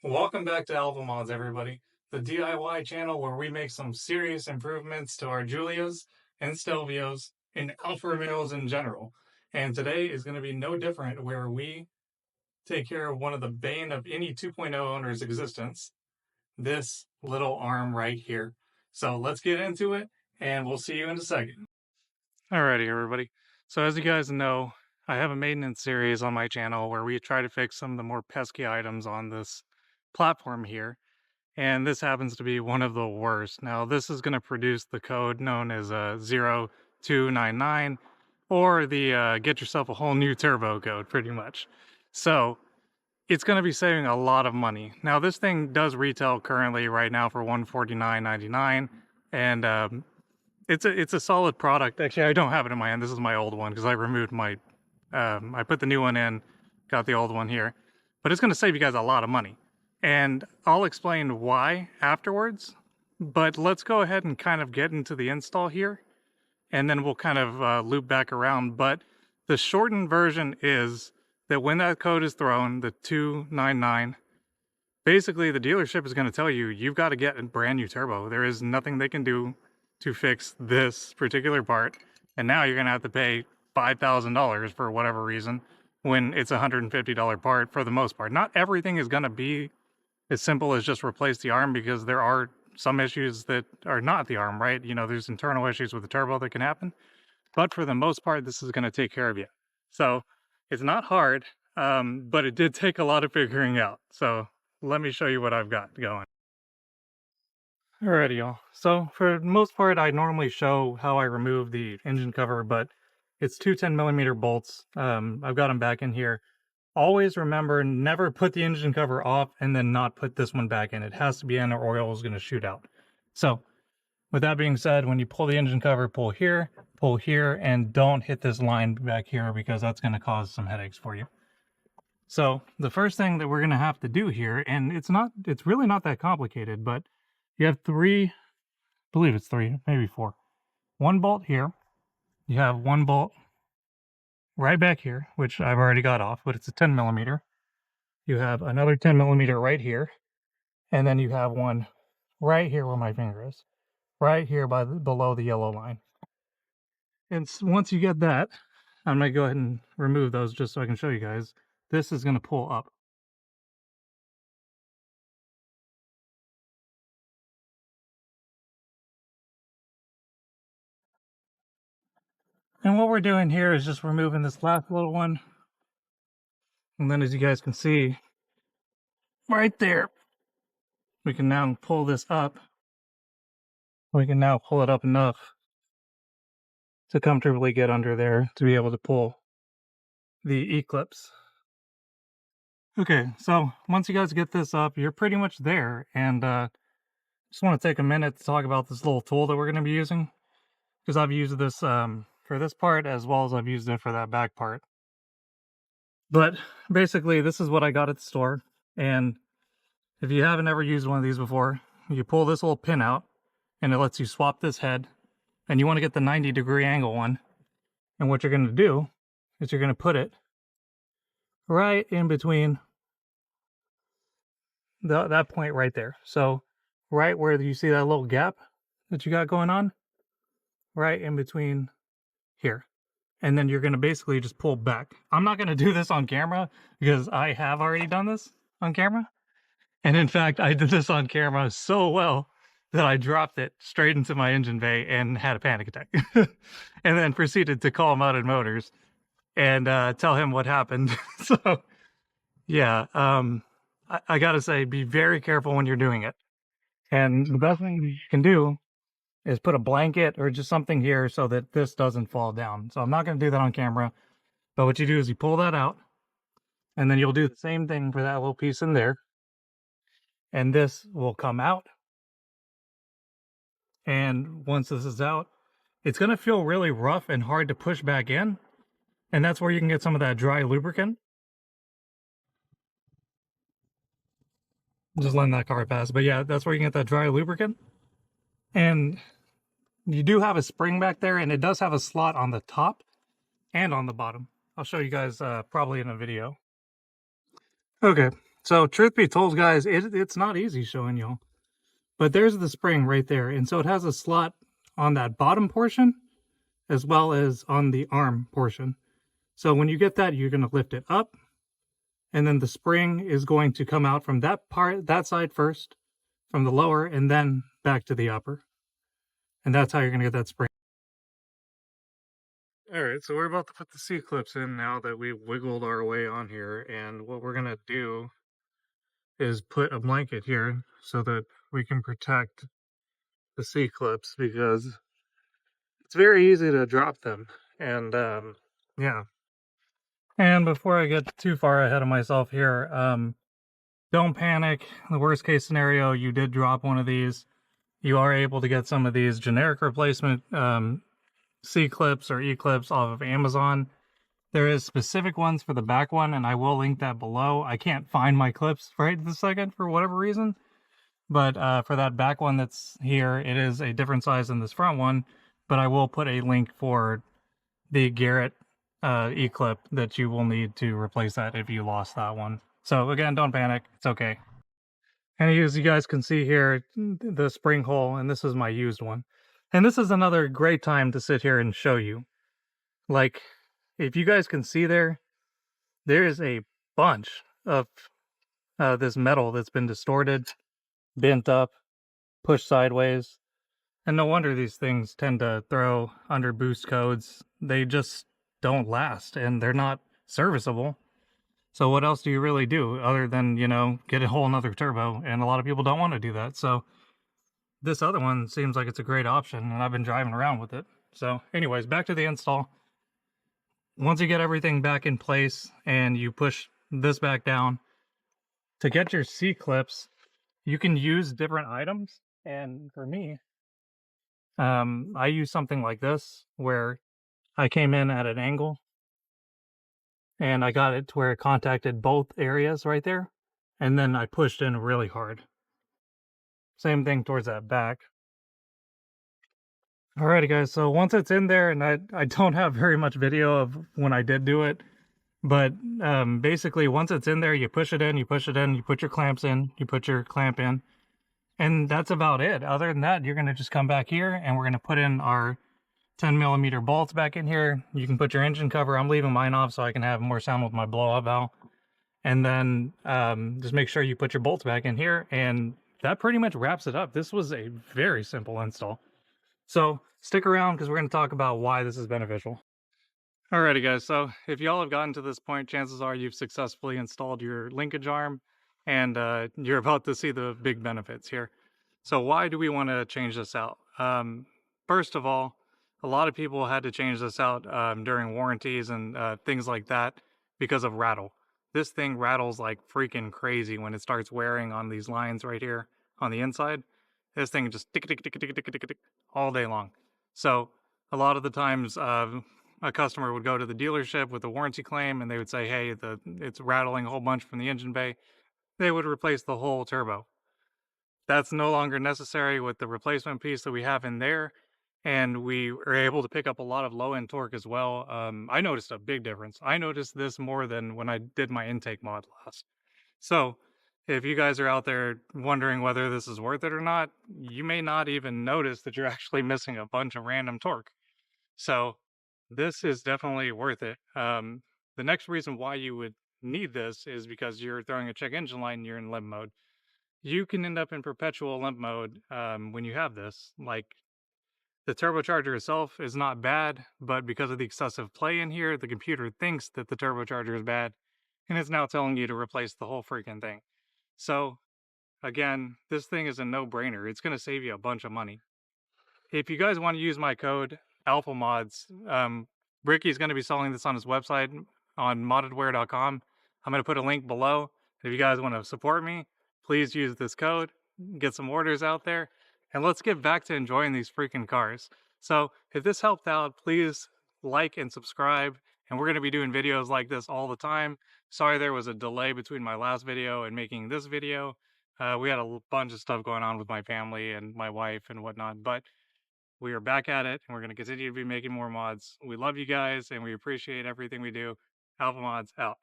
Welcome back to Alfa Mods, everybody, the DIY channel where we make some serious improvements to our Giulias and Stelvios and Alfa Romeos in general. And today is going to be no different, where we take care of one of the bane of any 2.0 owner's existence, this little arm right here. So let's get into it, and we'll see you in a second. Alrighty, everybody. So as you guys know, I have a maintenance series on my channel where we try to fix some of the more pesky items on this platform here. And this happens to be one of the worst. Now, this is going to produce the code known as 0299, or the get yourself a whole new turbo code, pretty much. So it's going to be saving a lot of money. Now, this thing does retail currently right now for $149.99, and it's a solid product. Actually, I don't have it in my hand. This is my old one because I removed my, I put the new one in, got the old one here. But it's going to save you guys a lot of money. And I'll explain why afterwards. But let's go ahead and kind of get into the install here. And then we'll kind of loop back around. But the shortened version is that when that code is thrown, the 299, basically the dealership is going to tell you, you've got to get a brand new turbo. There is nothing they can do to fix this particular part. And now you're going to have to pay $5,000 for whatever reason, when it's a $150 part for the most part. Not everything is going to be as simple as just replace the arm, because there are some issues that are not the arm, right? You know, there's internal issues with the turbo that can happen. But for the most part, this is going to take care of you. So it's not hard, but it did take a lot of figuring out. So let me show you what I've got going. Alrighty, y'all. So for the most part, I normally show how I remove the engine cover, but it's two 10mm bolts. I've got them back in here. Always remember, never put the engine cover off and then not put this one back in. It has to be in, or oil is going to shoot out. So with that being said, when you pull the engine cover, pull here, and don't hit this line back here, because that's going to cause some headaches for you. So the first thing that we're going to have to do here, and it's really not that complicated, but you have three, I believe it's three, maybe four. One bolt here. You have one bolt right back here, which I've already got off, but it's a 10mm. You have another 10mm right here, and then you have one right here where my finger is, right here below the yellow line. And once you get that, I'm going to go ahead and remove those just so I can show you guys. This is going to pull up. And what we're doing here is just removing this last little one. And then, as you guys can see, right there, we can now pull this up. We can now pull it up enough to comfortably get under there to be able to pull the eclipse. Okay, so once you guys get this up, you're pretty much there. And just want to take a minute to talk about this little tool that we're going to be using, because I've used this for this part as well as I've used it for that back part. But basically, this is what I got at the store. And if you haven't ever used one of these before, you pull this little pin out and it lets you swap this head. And you want to get the 90-degree angle one. And what you're going to do is you're going to put it right in between that point right there. So right where you see that little gap that you got going on, right in between here. And then you're going to basically just pull back. I'm not going to do this on camera because I have already done this on camera. And in fact, I did this on camera so well that I dropped it straight into my engine bay and had a panic attack. And then proceeded to call Modded Motors and tell him what happened. So yeah, I gotta say, be very careful when you're doing it. And the best thing you can do is put a blanket or just something here so that this doesn't fall down. So I'm not going to do that on camera, but what you do is you pull that out, and then you'll do the same thing for that little piece in there, and this will come out. And once this is out, it's going to feel really rough and hard to push back in, and that's where you can get some of that dry lubricant. Just letting that car pass, but yeah, that's where you can get that dry lubricant. And you do have a spring back there, and it does have a slot on the top and on the bottom. I'll show you guys probably in a video. Okay, So truth be told, guys, it's not easy showing y'all. But there's the spring right there. And so it has a slot on that bottom portion as well as on the arm portion. So when you get that, you're going to lift it up, and then the spring is going to come out from that side first, from the lower, and then back to the upper. And that's how you're going to get that spring. All right, so we're about to put the C-clips in now that we've wiggled our way on here. And what we're going to do is put a blanket here so that we can protect the C-clips, because it's very easy to drop them. And yeah. And before I get too far ahead of myself here, don't panic. The worst case scenario, you did drop one of these. You are able to get some of these generic replacement C-clips or E-clips off of Amazon. There is specific ones for the back one, and I will link that below. I can't find my clips right this second for whatever reason. But for that back one that's here, it is a different size than this front one. But I will put a link for the Garrett E-clip that you will need to replace that if you lost that one. So again, don't panic. It's okay. And as you guys can see here, the spring hole, and this is my used one. And this is another great time to sit here and show you. Like, if you guys can see there is a bunch of this metal that's been distorted, bent up, pushed sideways. And no wonder these things tend to throw under boost codes. They just don't last, and they're not serviceable. So what else do you really do other than, you know, get a whole nother turbo? And a lot of people don't want to do that. So this other one seems like it's a great option, and I've been driving around with it. So anyways, back to the install. Once you get everything back in place and you push this back down, to get your C-clips, you can use different items. And for me, I use something like this where I came in at an angle and I got it to where it contacted both areas right there, and then I pushed in really hard. Same thing towards that back. Alrighty guys, so once it's in there, and I don't have very much video of when I did do it, but basically once it's in there, you push it in, you push it in, you put your clamps in, you put your clamp in, and that's about it. Other than that, you're going to just come back here and we're going to put in our 10mm bolts back in here. You can put your engine cover. I'm leaving mine off so I can have more sound with my blowout valve. And then just make sure you put your bolts back in here, and that pretty much wraps it up. This was a very simple install. So stick around because we're going to talk about why this is beneficial. Alrighty guys, so if y'all have gotten to this point, chances are you've successfully installed your linkage arm, and you're about to see the big benefits here. So why do we want to change this out? First of all, a lot of people had to change this out during warranties and things like that because of rattle. This thing rattles like freaking crazy when it starts wearing on these lines right here on the inside. This thing just tick tick tick tick tick tick tick all day long. So a lot of the times a customer would go to the dealership with a warranty claim and they would say, hey, it's rattling a whole bunch from the engine bay. They would replace the whole turbo. That's no longer necessary with the replacement piece that we have in there. And we were able to pick up a lot of low-end torque as well. I noticed a big difference. I noticed this more than when I did my intake mod last. So if you guys are out there wondering whether this is worth it or not, you may not even notice that you're actually missing a bunch of random torque. So this is definitely worth it. The next reason why you would need this is because you're throwing a check engine light and you're in limp mode. You can end up in perpetual limp mode when you have this. Like, the turbocharger itself is not bad, but because of the excessive play in here, the computer thinks that the turbocharger is bad, and it's now telling you to replace the whole freaking thing. So, again, this thing is a no-brainer. It's going to save you a bunch of money. If you guys want to use my code, Alfa Mods, Ricky's going to be selling this on his website on moddedware.com. I'm going to put a link below. If you guys want to support me, please use this code, get some orders out there, and let's get back to enjoying these freaking cars. So if this helped out, please like and subscribe, and we're going to be doing videos like this all the time. Sorry there was a delay between my last video and making this video. We had a bunch of stuff going on with my family and my wife and whatnot, but we are back at it, and we're going to continue to be making more mods. We love you guys, and we appreciate everything we do. Alfa Mods out.